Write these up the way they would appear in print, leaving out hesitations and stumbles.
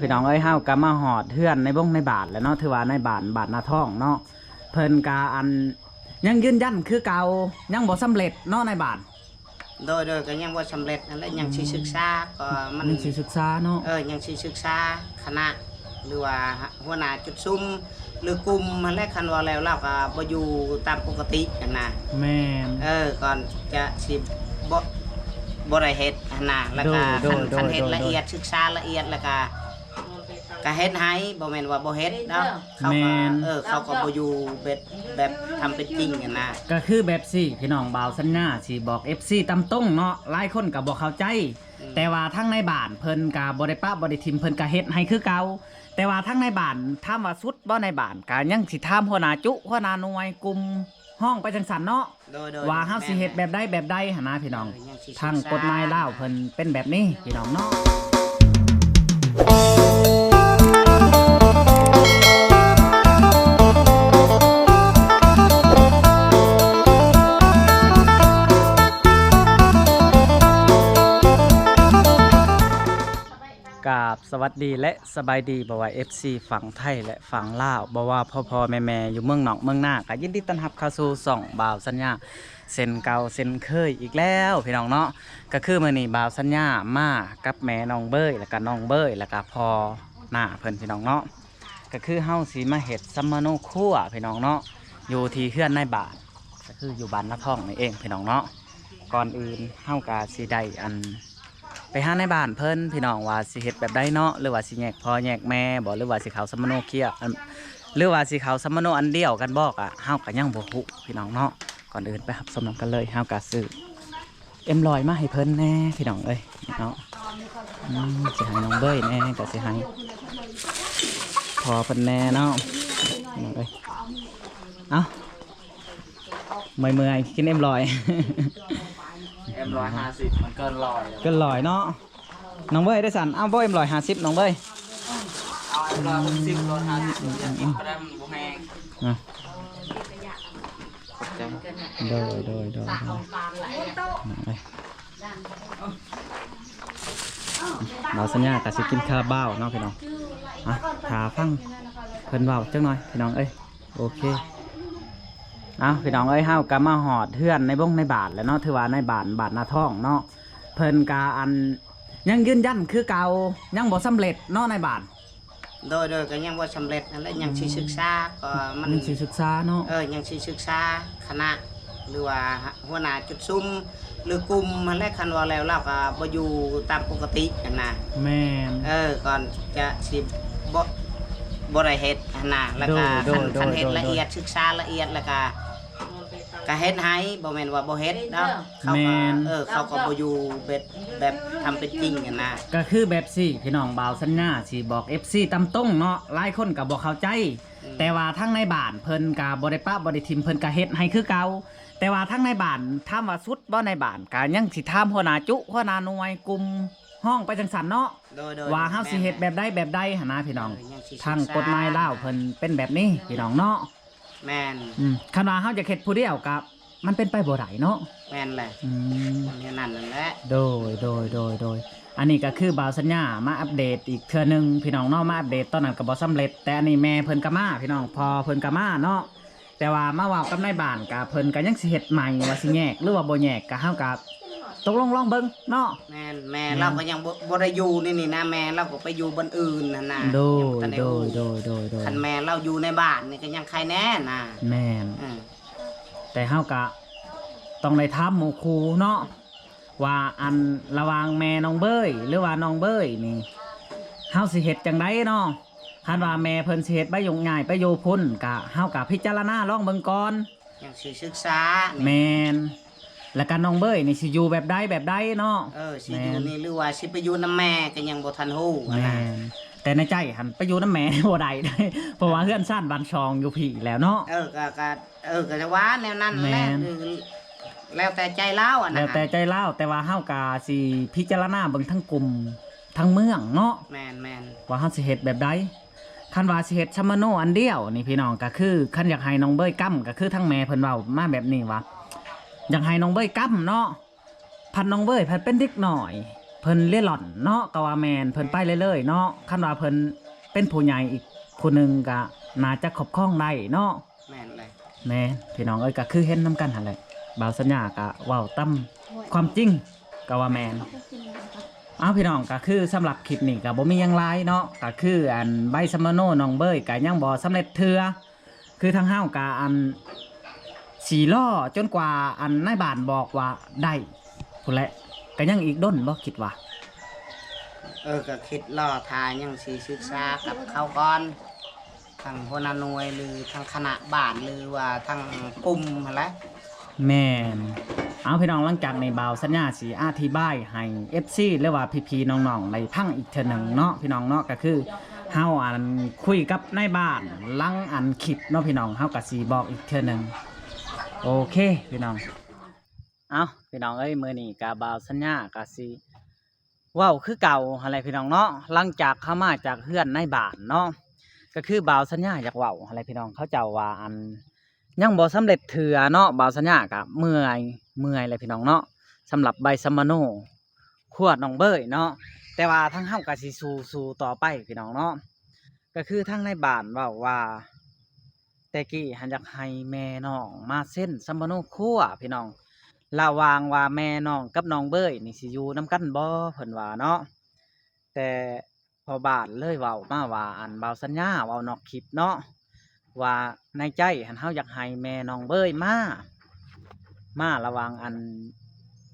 พี่น้องเอ้ยเฮากะมาหอดเฮือนในบ้งในบาทแล้วเนาะถือว่าในบาทนาท่องเนาะเพิ่นกาอันยังยืนยันคือเก่ายังบ่สำเร็จเนาะในบาทโดยก็ยังบ่สำเร็จนั่นแหละยังสิศึกษาก็มันยังสิศึกษาเนาะยังสิศึกษาคณะหรือว่าหัวหน้าจุดซุ่มหรือกลุ่มมันแรกคันว่าแล้วเราก็บ่อยู่ตามปกติกันนะแม่นก่อนจะสิบ่ได้เฮ็ดนะแล้วก็คันเฮ็ดละเอียดศึกษาละเอียดแล้วก็เฮ็ดให้บ่แม่นว่าบ่เฮ็ดเนาะเขาก็บ่อยู่แบบทำเป็นจริงกันนะก็คือแบบสี่พี่น้องบ่าวสัญญาสิบอก FC ตำต้งเนาะหลายคนก็บ่เข้าใจแต่ว่าทั้งในบ้านเพิ่นก็บ่ได้ปะบ่ได้ทิมเพิ่นก็เฮ็ดให้คือเก่าแต่ว่าทั้งในบ้านถามว่าสุดบ่ในบ้านก็ยังสิถามหัวหน้าจุหัวหน้าหน่วยกลุ่มห้องไปจังซั่นเนาะว่าเฮาสิเฮ็ดแบบใดหั่นนะพี่น้องทางกฎหมายลาวเพิ่นเป็นแบบนี้พี่น้องเนาะกราบสวัสดีและสบายดีบ่ว่า FC ฝั่งไทยและฝั่งลาวบ่ว่าพ่อแม่อยู่เมืองนอกเมืองนาก็ยินดีต้อนรับเข้าสู่ช่องบ่าวสัญญาเส้นเก่าเส้นเคยอีกแล้วพี่น้องเนาะก็คือมื้อนี้บ่าวสัญญามากับแม่น้องเบ้ยแล้วก็น้องเบ้ยแล้วก็พ่อหน้าเพิ่นพี่น้องเนาะก็คือเฮาสิมาเฮ็ดซัมมโนครัวพี่น้องเนาะอยู่ที่เฮือนในบ้านก็คืออยู่บ้านนาท่องนี่เองพี่น้องเนาะก่อนอื่นเฮาก็สิได้ไปหาในบ้านเพิ่นพี่น้องว่าสิเฮ็ดแบบใดเนาะหรือว่าสิแยกพ่อแยกแม่บ่หรือว่าสิเขาซัมมโนเคียหรือว่าสิเขาซัมมโนอันเดียวกันบ่ก็เฮาก็ยังบ่ฮู้พี่น้องเนาะก่อนอื่นไปรับชมกันเลยเฮาก็ซื้อM100มาให้เพิ่นแน่พี่น้องเอ้ยเนาะสิให้น้องเบ้ยแน่ก็สิให้พอเพิ่นแน่เนาะพี่น้องเอ้ยเอ้าเมื่อยกินM100 M150มันเกิน100เนาะน้องเบ้ยได้สั่นอ้าวบ่M150น้องเบ้ยเอา M150 150ก็ได้มันบ่แห้งนะโดยเราสัญญาแต่สิกินข้าวเบ้าเนาะพี่น้องถาฟังเพิ่นเว้าจังหน่อยพี่น้องเอ้ยโอเคพี่น้องเอ้ยเฮากะมาหอดเฮือนในบ้งในบาทแล้วเนาะถือว่าในบาทนาท่องเนาะเพิ่นกาอันยังยืนยันคือเก่ายังบ่สำเร็จเนาะในบาทโดยก็ยังบ่สำเร็จนั่นแหละยังสิศึกษาก็มันยังสิศึกษาเนาะยังสิศึกษาคณะหรือว่าหัวหน้าจุดซุ่มหรือกลุ่มมันแรกคันว่าแล้วเราก็บ่อยู่ตามปกติกันนะแม่นก่อนจะสิบ่ได้เฮ็ดนะแล้วก็คันเฮ็ดละเอียดศึกษาละเอียดแล้วก็เฮ็ดให้บ่แม่นว่าบ่เฮ็ดเนาะเขาก็บ่อยู่แบบทำเป็นจริงกันนะก็คือแบบสี่พี่น้องบ่าวสัญญาสิบอก FC ตำต้งเนาะหลายคนก็บ่เข้าใจแต่ว่าทั้งในบ้านเพิ่นก็บ่ได้ปะบ่ได้ทิมเพิ่นก็เฮ็ดให้คือเก่าแต่ว่าทั้งในบ้านถามว่าสุดบ่ในบ้านก็ยังสิถามหัวหน้าจุหัวหน้าหน่วยกลุ่มห้องไปจังซั่นเนาะว่าเฮาสิเฮ็ดแบบใดหั่นนะพี่น้องทางกฎหมายลาวเพิ่นเป็นแบบนี้พี่น้องเนาะแม่นคันว่าเฮาจะเฮ็ดผู้เดียวก็มันเป็นไปบ่ได้เนาะแม่นแหละนั่นแหละโดยอันนี้ก็คือบ่าวสัญญามาอัปเดตอีกเทื่อนึงพี่น้องเนาะมาอัปเดตตอนนั้นก็บ่สำเร็จแต่อันนี้แม่เพิ่นก็มาพี่น้องพอเพิ่นก็มาเนาะแต่ว่ามาเว้ากับในบ้านก็เพิ่นก็ยังสิเฮ็ดใหม่ว่าสิแยกหรือว่าบ่แยกก็เฮาก็ตกลงลองเบิ่งเนาะแม่เราก็ยังบ่ได้อยู่นี่นะแม่เราก็ไปอยู่บนอื่นนั่นน่ะโดยคันแม่เราอยู่ในบ้านนี่ก็ยังใครแน่น่ะแม่นแต่เฮาก็ต้องได้ถามหมู่ครูเนาะว่าอันระหว่างแม่น้องเบ้ยหรือว่าน้องเบ้ยนี่เฮาสิเฮ็ดจังไดเนาะคันว่าแม่เพิ่นสิเฮ็ดไปอยู่ง่ายไปอยู่พุ่นก็เฮาก็พิจารณาลองเบิ่งก่อนยังสิศึกษาแม่นแล้วก็น้องเบ้ยนี่สิอยู่แบบใดเนาะสิอยู่นี่หรือว่าสิไปอยู่นำแม่ก็ยังบ่ทันฮู้นะแต่ในใจหันไปอยู่นำแม่บ่ได้เพราะว่าเฮือนซ่านบ้านชองอยู่พี่แล้วเนาะก็จะว่าแนวนั้นแหละแล้วแต่ใจเล่านะแล้วแต่ใจเล่าแต่ว่าเฮากะสิพิจารณาเบิ่งทั้งกลุ่มทั้งเมืองเนาะแม่นว่าเฮาสิเฮ็ดแบบใดคันว่าสิเฮ็ดซัมมโนอันเดียวนี่พี่น้องก็คือคันอยากให้น้องเบ้ยกั้มก็คือทั้งแม่เพิ่นเว้ามาแบบนี้ว่าอยากให้น้องเบ้ยกั้มเนาะพันน้องเบ้ยพันเป็นเด็กหน่อย เพิ่นเล่ร่อนเนาะก็ว่าแม่นเพิ่นไปเรื่อยๆเนาะคันว่าเพิ่นเป็นผู้ใหญ่อีกผู้หนึงก็น่าจะครอบครองได้เนาะ แม่นเลย แม่พี่น้องเอ้ยก็คือเห็นนํกันหั่นแหละบ่าวสัญญาก็เว้าตามความจริงก็ว่าแม่นเอาพี่น้องก็คือสำหรับคลิปนี้ก็บ่มีหยังหลายเนาะก็คืออันใบสมโนน้องเบ้ยก็ยังบ่สำเร็จเทื่อคือทางเฮาก็อันสีล้อจนกว่าอันนายบ้านบอกว่าได้พุ่นแหละก็ยังอีกด้นบ่คิดว่า ก็คิดล่อทายังสิศึกษากับเขาก่อนทางหัวหน้าหน่วยหรือทางคณะบ้านหรือว่าทางกลุ่มหั่นแหละ แม่นเอาพี่น้องหลังจากในบ่าวสัญญาสีอธิบายให้ FC หรือว่าพี่ๆน้องๆในพังอีกเทื่อหนึงเนาะพี่น้องเนาะก็คือเฮาอันคุยกับนายบ้านหลังอันคลิปเนาะพี่น้องเฮาก็สิบอกอีกเทื่อหนึงโอเคพี่น้องเอาพี่น้องเอ้ยมื้อนี้ก็บ่าวสัญญาก็สิเว้าคือเก่าหั่นแหละพี่น้องเนาะหลังจากเข้ามาจากเฮือนนายบ้านเนาะก็คือบ่าวสัญญาอยากเว้าหั่นแหละพี่น้องเขาเจ้าว่าอัน ยังบ่สำเร็จเถื่อเนาะบ่าวสัญญาก็เมื่อยเลยพี่น้องเนาะสำหรับใบซัมมาโนขวดน้องเบ้ยเนาะแต่ว่าทั้งเฮาก็สิสู้ต่อไปพี่น้องเนาะก็คือทั้งในบ้านเว้าว่าแต่กี้หันอยากให้แม่น้องมาเซ็นซัมมาโนครัวพี่น้องระหว่างว่าแม่น้องกับน้องเบ้ยนี่สิอยู่นํกันบ่เพิ่นว่าเนาะแต่พอบ้านเลยเว้ามาว่าอันบ่าวสัญญาเว้านอกคลิปเนาะ ว่าในใจหันเฮาอยากให้แม่น้องเบ้ยมาระวังอัน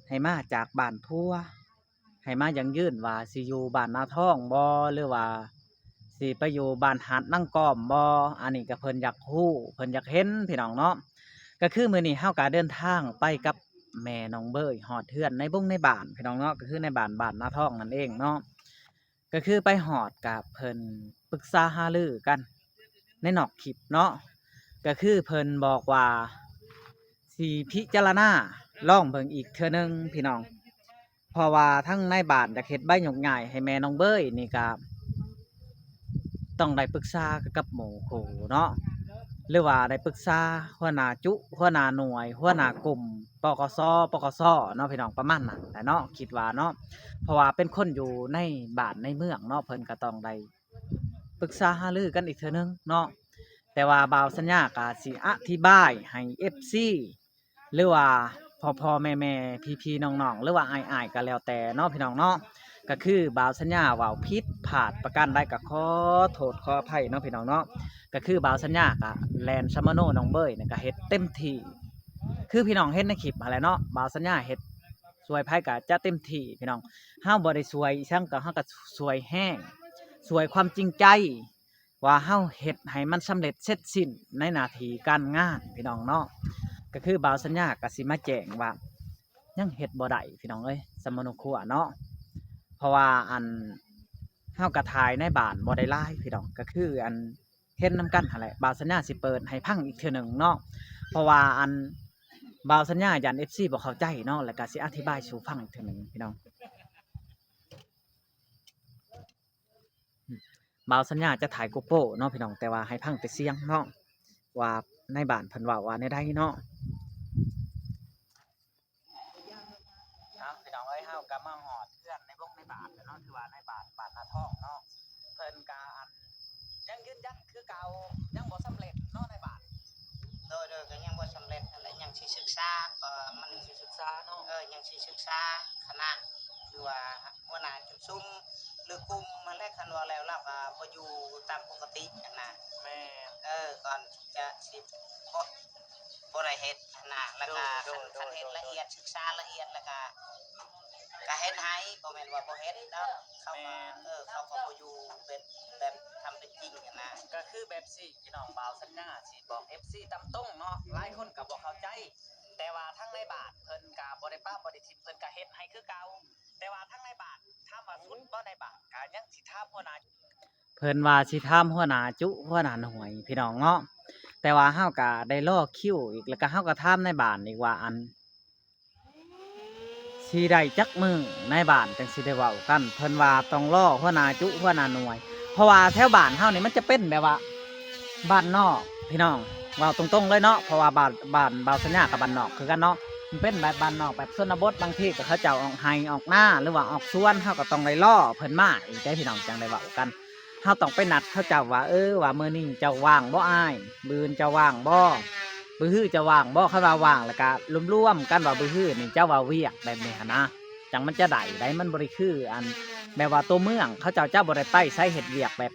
ให้มาจากบ้านพัวให้มายังยื่นว่าสิอยู่บ้านนาท่องบ่หรือว่าสิไปอยู่บ้านหาดนั่งกอมบ่อันนี้ก็เพิ่นอยากฮู้เพิ่นอยากเห็นพี่น้องเนาะก็คือมื้อนี้เฮาก็เดินทางไปกับแม่น้องเบ้ยฮอดเทือนในบงในบ้านพี่น้องเนาะก็คือในบ้านนาท่องนั่นเองเนาะก็คือไปฮอดกับเพิ่นปรึกษาหารือกัน ในนอกคลิปเนาะก็คือเพิ่นบอกว่าสีพิจารณาลองเบิ่งอีกเทื่อนึงพี่น้องเพราะว่าทั้งในบ้านอยากเฮ็ดใบหยกง่ายให้แม่น้องเบ้ยนี่ก็ต้องได้ปรึกษากับหมู่ครูเนาะหรือว่าได้ปรึกษาหัวหน้าจุหัวหน้าหน่วยหัวหน้ากลุ่มปกสเนาะพี่น้องประมาณนั้นแหละเนาะคิดว่าเนาะเพราะว่าเป็นคนอยู่ในบ้านในเมืองเนาะเพิ่นก็ต้องได้ปรึกษาหารือกันอีกเทื่อนึงเนาะ แต่ว่าบ่าวสัญญาก็สิอธิบายให้ FC หรือว่าพ่อแม่พี่น้องๆหรือว่าอ้ายๆก็แล้วแต่เนาะพี่น้องเนาะก็คือบ่าวสัญญาเว้าผิดพลาดประการใดก็ขอโทษขออภัยเนาะพี่น้องเนาะก็คือบ่าวสัญญาก็แลนซัมมาโนน้องเบ้ยเนี่ยก็เฮ็ดเต็มที่คือพี่น้องเห็นในคลิปอะไรเนาะบ่าวสัญญาเฮ็ดสวยไผก็จะเต็มที่พี่น้องเฮาบ่ได้สวยช่างก็เฮาก็สวยแห้งสวยความจริงใจ ว่าเฮาเฮ็ดให้มันสำเร็จเสร็จสิ้นในหน้าที่การงานพี่น้องเนาะก็คือบ่าวสัญญาก็สิมาแจ้งว่ายังเฮ็ดบ่ได้พี่น้องเอ้ยสมนุครัวเนาะเพราะว่าอันเฮากระทายในบ้านบ่ได้หลายพี่น้องก็คืออันเฮ็ดนํกันหั่นแหละบ่าวสัญญาสิเปิดให้พังอีกเทื่อนึงเนาะเพราะว่าอันบ่าวสัญญายัน FC บ่เข้าใจเนาะแล้วก็สิอธิบายสู่ฟังอีกเทื่อนึงพี่น้อง บ่าวสัญญาจะถ่ายโกโปรเนาะพี่น้องแต่ว่าให้พังแต่เสียงเนาะว่าในบ้านเพิ่นว่าในใดเนาะพี่น้องเอ้ยเฮาก็มาฮอดเพื่อนในวงในบ้านเนาะคือว่าในบ้านนาท่องเนาะเพิ่นก็ยังยืนยันคือเก่ายังบ่สำเร็จเนาะในบ้านโดยก็ยังบ่สำเร็จอะไรยังสิศึกษาก็มันสิศึกษาเนาะยังสิศึกษาคณะหรือว่าหัวหน้าจุดซุ่มหรือกลุ่มมันแรกคันว่าแล้วเราก็บ่อยู่ตามปกตินั่นน่ะแม่ก่อนจะสิบ่ได้เฮ็ดน่ะแล้วก็คันเฮ็ดละเอียดศึกษาละเอียดแล้วก็เฮ็ดให้บ่แม่นว่าบ่เฮ็ดเนาะเขาก็บ่อยู่เป็นแบบทำเป็นจริงนะก็คือแบบสิพี่น้องบ่าวสัญญาสิบอก FC ตามตรงเนาะหลายคนก็บ่เข้าใจแต่ว่าทั้งในบ้านเพิ่นก็บ่ได้ป้าบ่ได้ทิมเพิ่นก็เฮ็ดให้คือเก่าแต่ว่าทั้งในบ้านถามว่าสุดบ่ในบ้านก็ยังสิถามหัวหน้าเพิ่นว่าสิถามหัวหน้าจุหัวหน้าหน่วยพี่น้องเนาะแต่ว่าเฮาก็ได้รอคิวอีกแล้วก็เฮาก็ถามในบ้านอีกว่าอันสิได้จักมื้อในบ้านจังสิได้เว้ากันเพิ่นว่าต้องรอหัวหน้าจุหัวหน้าหน่วยเพราะว่าแถวบ้านเฮานี่มันจะเป็นแบบว่าบ้านนอกพี่น้องเว้าตรงๆเลยเนาะเพราะว่าบ้านบ่าวสัญญากับบ้านนอกคือกันเนาะ เป็นแบบบ้านนอกแบบชนบทบางที่ก็เขาเจ้าออกไฮออกหน้าหรือว่าออกสวนเฮาก็ต้องได้ล่อเพิ่นมาอีกได้พี่น้องจังได้เว้ากันเฮาต้องไปนัดเขาเจ้าว่าว่ามื้อนี้เจ้าว่างบ่อ้ายมื้ออื่นเจ้าว่างบ่มื้อฮื้อเจ้าว่างบ่คันว่าว่างแล้วก็รวมๆกันว่ามื้อฮื้อนี่เจ้าว่าเวียกแบบนี้หั่นนะจังมันจะได้มันบ่ได้คืออันแบบว่าตัวเมืองเขาเจ้าบ่ได้ไปใช้เฮ็ดเวียกแบบ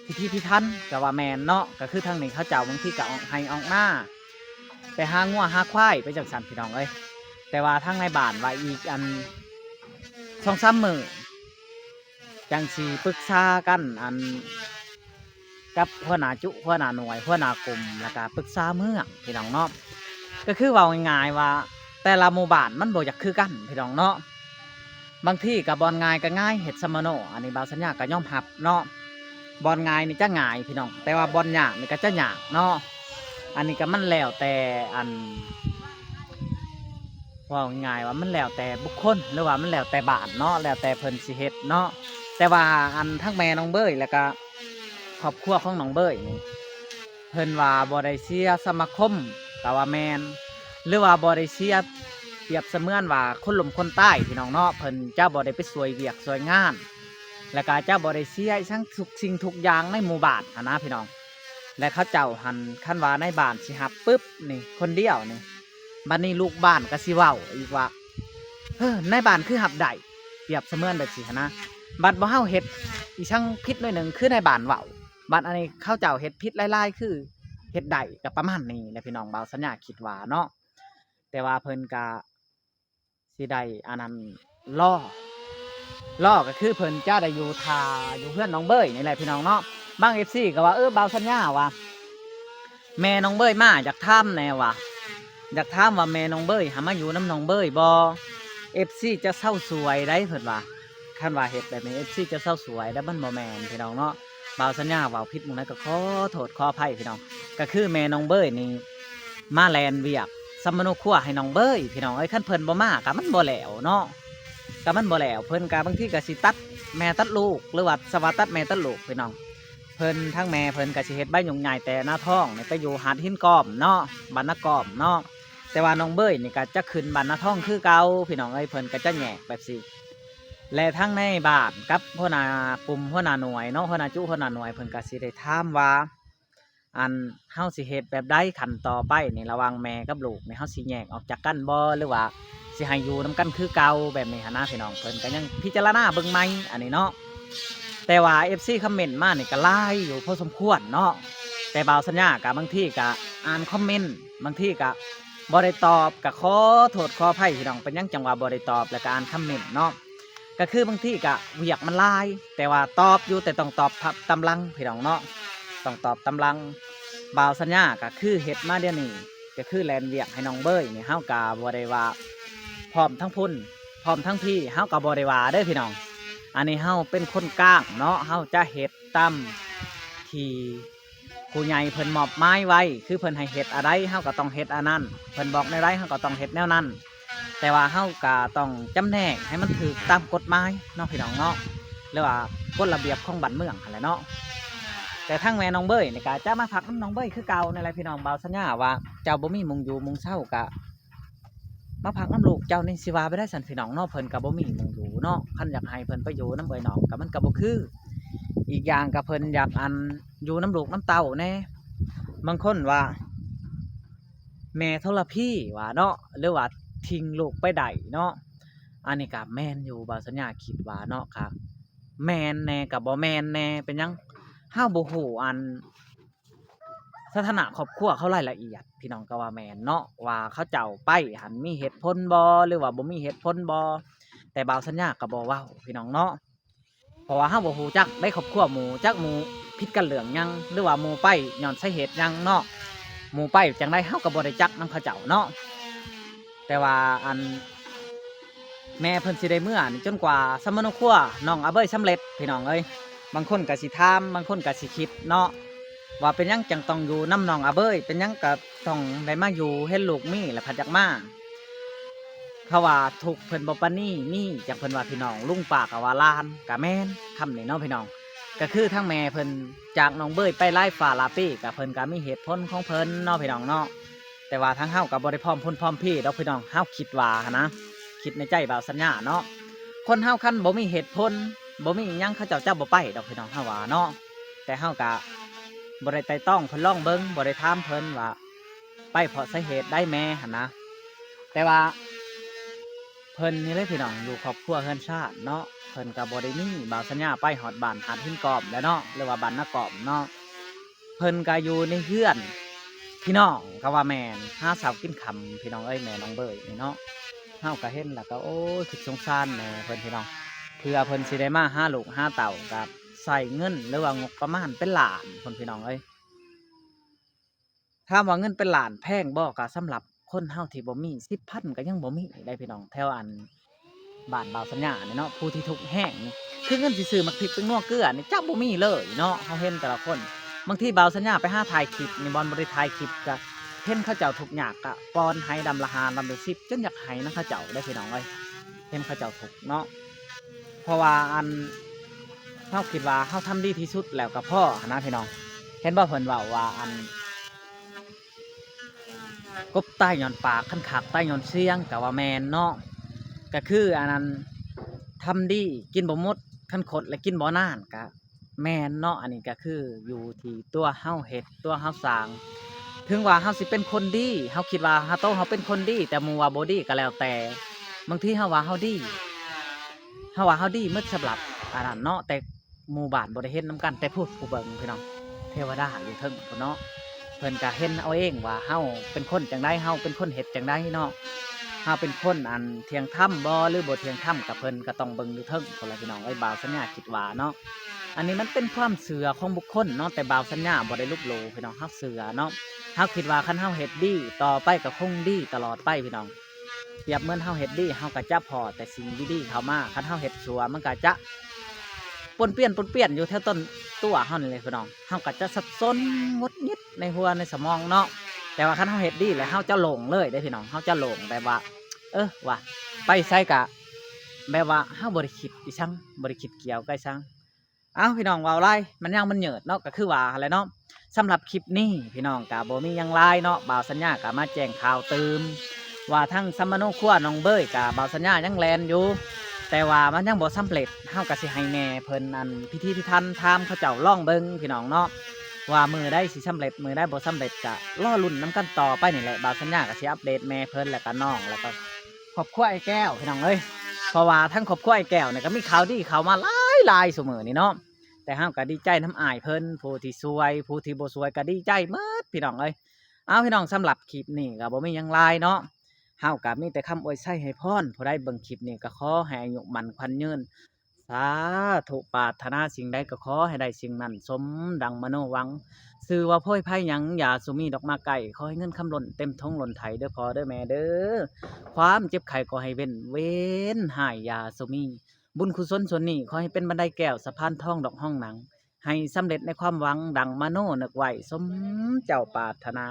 พิธีพิถันก็ว่าแม่นเนาะก็คือทางนี้เขาเจ้าบางทีก็ออกไฮออกหน้าไปหางัวหาควายไปจังซั่นพี่น้องเอ้ยแต่ว่าทางในบ้านว่าอีกอัน2-3 มื้อจังสิปรึกษากันอันกับหัวหน้าจุหัวหน้าหน่วยหัวหน้ากลุ่มแล้วก็ปรึกษาเมืองพี่น้องเนาะก็คือเว้าง่ายๆว่าแต่ละหมู่บ้านมันบ่อยากคือกันพี่น้องเนาะบางที่ก็บ่ง่ายก็ง่ายเฮ็ดซะมโนอันนี้บ่าวสัญญาก็ยอมรับเนาะบ่ง่ายนี่จะง่ายพี่น้องแต่ว่าบ่ยากนี่ก็จะยากเนาะอันนี้ก็มันแล้วแต่อันว่าง่ายว่ามันแล้วแต่บุคคลหรือว่ามันแล้วแต่บ้านเนาะแล้วแต่เพิ่นสิเฮ็ดเนาะแต่ว่าอันทั้งแม่น้องเบ้ยแล้วก็ครอบครัวของน้องเบ้ยนี่เพิ่นว่าบ่ได้เสียสมาคมก็ว่าแม่นหรือว่าบ่ได้เสียเปรียบเสมือนว่าคนหล่มคนใต้พี่น้องเนาะเพิ่นเจ้าบ่ได้ไปสวยเวียกสวยงานแล้วก็เจ้าบ่ได้เสียทั้งทุกสิ่งทุกอย่างในหมู่บ้านหั้นนะพี่น้องและเขาเจ้าหันคันว่าในบ้านสิรับปึ๊บนี่คนเดียวนี่บัดนี้ลูกบ้านก็สิเว้าอีกว่าในบ้านคือหับได้เปรียบเสมือนแบบสิหั้นนะบัดบ่เฮาเฮ็ดอีช่างผิดหน่อยหนึงคือในบ้านเว้าบัดอันนี้เขาเจ้าเฮ็ดผิดหลายๆคือเฮ็ดได้ก็ประมาณนี้แหละพี่น้องบ่าวสัญญาคิดว่าเนาะแต่ว่าเพิ่นก็สิได้อันนั้นล่อก็คือเพิ่นจะได้อยู่ทาอยู่เพื่อนน้องเบ้ยนี่แหละพี่น้องเนาะบาง FC ก็ว่าบ่าวสัญญาว่าแม่น้องเบ้ยมาอยากถามแน่ว่าอยากถามว่าแม่น้องเบ้ยหามาอยู่น้ำน้องเบ้ยบ่ FC จะเศร้าสวยได้เพิ่นว่าคันว่าเฮ็ดแบบนี้ FC จะเศร้าสวยได้มันบ่แม่นพี่น้องเนาะบ่าวสัญญาเว้าผิดหมู่นั้นก็ขอโทษขออภัยพี่น้องก็คือแม่น้องเบ้ยนี่มาแลนเวียกสมนุครัวให้น้องเบ้ยพี่น้องคันเพิ่นบ่มาก็มันบ่แล้วเนาะก็มันบ่แล้วเพิ่นก็บางทีก็สิตัดแม่ตัดลูกหรือว่าสวัสดิ์ตัดแม่ตัดลูกพี่น้องเพิ่นทั้งแม่เพิ่นก็สิเฮ็ดใบหยุ่งใหญ่แต่หน้าท้องนี่ไปอยู่หาดหินกอมเนาะบ้านนากอมเนาะแต่ว่าน้องเบ้ยนี่ก็จะขึ้นบ้านนาท้องคือเก่าพี่น้องเพิ่นก็จะแยกแบบสิและทั้งในบ้านกับหัวหน้ากลุ่มหัวหน้าหน่วยเนาะหัวหน้าจุหัวหน้าหน่วยเพิ่นก็สิได้ถามว่าอันเฮาสิเฮ็ดแบบใดขั้นต่อไปนี่ระหว่างแม่กับลูกนี่เฮาสิแยกออกจากกันบ่หรือว่าสิให้อยู่นํกันคือเก่าแบบนี้หั่นนะพี่น้องเพิ่นก็ยังพิจารณาเบิ่งใหม่อันนี้เนาะแต่ว่า FC คอมเมนต์มานี่ก็หลายอยู่พอสมควรเนาะแต่บ่าวสัญญาก็บางทีก็อ่านคอมเมนต์บางทีก็บ่ได้ตอบก็ขอโทษขออภัยพี่น้องเป็นยังจังว่าบ่ได้ตอบแล้วก็อ่านคอมเมนต์เนาะก็คือบางทีก็เวียกมันหลายแต่ว่าตอบอยู่แต่ต้องตอบตำลังพี่น้องเนาะต้องตอบตำลังบ่าวสัญญาก็คือเฮ็ดมาเดี๋ยวนี้ก็คือแลนเวียกให้น้องเบ้ยนี่เฮาก็บ่ได้ว่าพร้อมทั้งพุ่นพร้อมทั้งพี่เฮาก็บ่ได้ว่าเด้อพี่น้องอันนี้เฮาเป็นคนกลางเนาะเฮาจะเฮ็ดตามที่ผู้ใหญ่เพิ่นมอบหมายไว้คือเพิ่นให้เฮ็ดอะไรเฮาก็ต้องเฮ็ดอันนั้นเพิ่นบอกในไรเฮาก็ต้องเฮ็ดแนวนั้นแต่ว่าเฮาก็ต้องจำแนกให้มันถูกตามกฎหมายเนาะพี่น้องเนาะหรือว่ากฎระเบียบของบ้านเมืองนั่นแหละเนาะแต่ทั้งแม่น้องเบ้ยนี่ก็จะมาพักน้ำน้องเบ้ยคือเก่านั่นแหละพี่น้องบ่าวสัญญาว่าเจ้าบ่มีมุงอยู่มุงเช่าก็มาพักน้ำลูกเจ้านี่สิว่าไปได้สันพี่น้องเนาะเพิ่นก็บ่มีมุงอยู่เนาะคันอยากให้เพิ่นไปอยู่น้ำเบ้ยน้องก็มันก็บ่คืออีกอย่างก็เพิ่นอยากอันอยู่น้ำลูกน้ำเต้าแน่บางคนว่าแม่ทรพีว่าเนาะหรือว่าทิ้งลูกไปได้เนาะอันนี้ก็แม่นอยู่บ่าวสัญญาคิดว่าเนาะครับแม่นแน่กับบ่แม่นแน่เป็นยังเฮาบ่ฮู้อันสถานะครอบครัวเขารายละเอียดพี่น้องก็ว่าแม่นเนาะว่าเขาเจ้าไปหันมีเหตุผลบ่หรือว่าบ่มีเหตุผลบ่แต่บ่าวสัญญาก็บ่เว้าพี่น้องเนาะเพราะว่าเฮาบ่ฮู้จักได้ครอบครัวหมู่จักหมู่ผิดกันเรื่องหยังหรือว่าหมู่ไปย้อนสาเหตุหยังเนาะหมู่ไปจังได๋เฮาก็บ่ได้จักนำเขาเจ้าเนาะแต่ว่าอันแม่เพิ่นสิได้เมื่อนี่จนกว่าสมนุครัวน้องอาเบ้ยสำเร็จพี่น้องเอ้ยบางคนก็สิถามบางคนก็สิคิดเนาะว่าเป็นยังจังต้องอยู่น้ำน้องอาเบ้ยเป็นยังก็ต้องได้มาอยู่เห็นลูกมีและพัดจักมาเขาว่าถูกเพิ่นบ่ปานนี้มีจังเพิ่นว่าพี่น้องลุงป้าก็ว่าลานก็แม่นคำนี้เนาะพี่น้องก็คือทั้งแม่เพิ่นจากน้องเบ้ยไปไล่ฝ่าลาปี้ก็เพิ่นก็มีเหตุผลของเพิ่นเนาะพี่น้องเนาะแ แต่ว่าทั้งเฮากับบ่ได้พร้อมพุ่นพร้อมพี่ดอกพี่น้องเฮาคิดว่าหั้นนะคิดในใจบ่าวสัญญาเนาะคนเฮาคันบ่มีเหตุผลบ่มีอิหยังเขาเจ้าบ่ไปดอกพี่น้องเฮาว่าเนาะแต่เฮากะบ่ได้ไต่ต้องเพิ่นลองเบิ่งบ่ได้ถามเพิ่นว่าไปเพราะสาเหตุได้แม่หั่นนะแต่ว่าเพิ่นนี่เลยพี่น้องอยู่ครอบครัวเฮือนชาติเนาะเพิ่นก็บ่ได้มีบ่าวสัญญาไปฮอดบ้านหาดหินกอมแล้วเนาะหรือว่าบ้านนากอมเนาะเพิ่นก็อยู่ในเฮือนพี่น้องก็ว่าแม่นหาเช้ากินค่ำพี่น้องเอ้ยแม่น้องเบยนี่เนาะเฮาก็เห็นแล้วก็โอ้ยคิดสงสารแม่เพิ่นพี่น้องเพื่อเพิ่นสิได้มาหาลูกหาเต้าก็ใส่เงินหรือว่างบประมาณเป็นล้านเพิ่นพี่น้องเอ้ยถามว่าเงินเป็นล้านแพงบ่ก็สำหรับคนเฮาที่บ่มี10,000ก็ยังบ่มีได้พี่น้องแถวอัน บ้านบ่าวสัญญาเนี่ยเนาะผู้ที่ทุกข์แห้งนี่คือเงินสิซื้อมักพริกเป็นนัวเกลือนี่เจ้าบ่มีเลยเนาะเฮาเห็นแต่ละคนบางทีบ่าวสัญญาไปหาถ่ายคลิปนี่บอลบ่ได้ถ่ายคลิปก็เห็นเขาเจ้าทุกข์ยากก็ปอนให้ดำละหาดำละ10จนอยากให้นะเขาเจ้าได้พี่น้องเอ้ยเห็นเขาเจ้าทุกข์เนาะเพราะว่าอันเฮาคิดว่าเฮาทำดีที่สุดแล้วก็พอหั้นนะพี่น้องเห็นบ่เพิ่นเว้าว่าอันกบใต้ย้อนปากคันขากใต้ย้อนเสียงก็ว่าแม่นเนาะ ก็คืออันนั้นทำดีกินบ่หมดคันขดและกินบ่นานก็แม่นเนาะอันนี้ก็คืออยู่ที่ตัวเฮาเฮ็ดตัวเฮาสร้างถึงว่าเฮาสิเป็นคนดีเฮาคิดว่าเฮาโตเฮาเป็นคนดีแต่หมู่ว่าบ่ดีก็แล้วแต่บางทีเฮาว่าเฮาดีเฮาว่าเฮาดีหมดสำหรับอันนั้นเนาะแต่หมู่บ้านบ่ได้เฮ็ดนํกันแต่ผู้เบิ่งพี่น้องเทวดาอยู่เทิงพุ่นเนาะเพิ่นก็เห็นเอาเองว่าเฮาเป็นคนจังไดเฮาเป็นคนเฮ็ดจังไดเนาะ ถ้าเป็นคนอันเทียงถ้ำบ่หรือบ่เทียงถ้ำกับเพิ่นก็ต้องเบิ่งอยู่เทิงคนละพี่น้องไอ้บ่าวสัญญาคิดว่าเนาะอันนี้มันเป็นความเชื่อของบุคคลเนาะแต่บ่าวสัญญาบ่ได้ลุกโลพี่น้องเฮาเชื่อเนาะเฮาคิดว่าคันเฮาเฮ็ดดีต่อไปก็คงดีตลอดไปพี่น้องเปรียบเหมือนเฮาเฮ็ดดีเฮาก็จะพอแต่สิ่งดีๆเข้ามาคันเฮาเฮ็ดชั่วมันก็จะปนเปี้ยนอยู่แถวต้นตัวเฮานี่เลยพี่น้องเฮาก็จะสับสนงดงิดในหัวในสมองเนาะแต่ว่าคันเฮาเฮ็ดดีแล้วเฮาจะหลงเลยได้พี่น้องเฮาจะหลงแบบว่าว่ะไปใส่กะแบบว่าเฮาบ่ได้คิดอีสังบ่ได้คิดเกี่ยวกับอีสังพี่น้องเว้าหลายมันยังมันเหยิดเนาะก็คือว่าหั่นแหละเนาะสำหรับคลิปนี้พี่น้องก็บ่มีหยังหลายเนาะบ่าวสัญญาก็มาแจ้งข่าวตื่มว่าทั้งซัมมโนครัวน้องเบ้ยก็บ่าวสัญญายังแลนอยู่แต่ว่ามันยังบ่สำเร็จเฮาก็สิให้แม่เพิ่นอันพิธีพิธันถามเขาเจ้าลองเบิ่งพี่น้องเนาะว่ามือได้สิสำเร็จมือได้บ่สำเร็จก็รอลุ้นนํกันต่อไปนี่แหละบ่าวสัญญาก็สิอัปเดตแม่เพิ่นแล้วก็น้องแล้วก็ครอบครัวไอ้แก้วพี่น้องเอ้ยเพราะว่าทั้งครอบครัวไอ้แก้วเนี่ยก็มีข่าวดีเข้ามาหลายเสมอนี่เนาะแต่เฮาก็ดีใจน้ำอายเพิ่นผู้ที่สวยผู้ที่บ่สวยก็ดีใจหมดพี่น้องเอ้ยพี่น้องสำหรับคลิปนี้ก็บ่มีหยังหลายเนาะเฮาก็มีแต่คำอวยชัยให้พรผู้ใดเบิ่งคลิปนี้ก็ขอให้อายุมั่นขวัญยืนสาธุปรารถนาสิ่งใดก็ขอให้ได้สิ่งนั้นสมดังมโนหวังซื้อว่าโพยไผหยังอย่าสุมีดอกมาไก่ขอให้เงินคำล้นเต็มท้องล้นไถเด้อพ่อเด้อแม่เด้อความเจ็บไข้ก็ให้เว้นหายอย่าสุมีบุญกุศลส่วนนี้ขอให้เป็นบันไดแก้วสะพานทองดอกห้องหนังให้สำเร็จในความหวังดังมโนนึกไว้สมเจ้าปรารถนา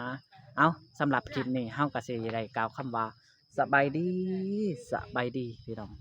สำหรับคลิปนี้เฮาก็สิได้กล่าวคำว่าสบายดีพี่น้อง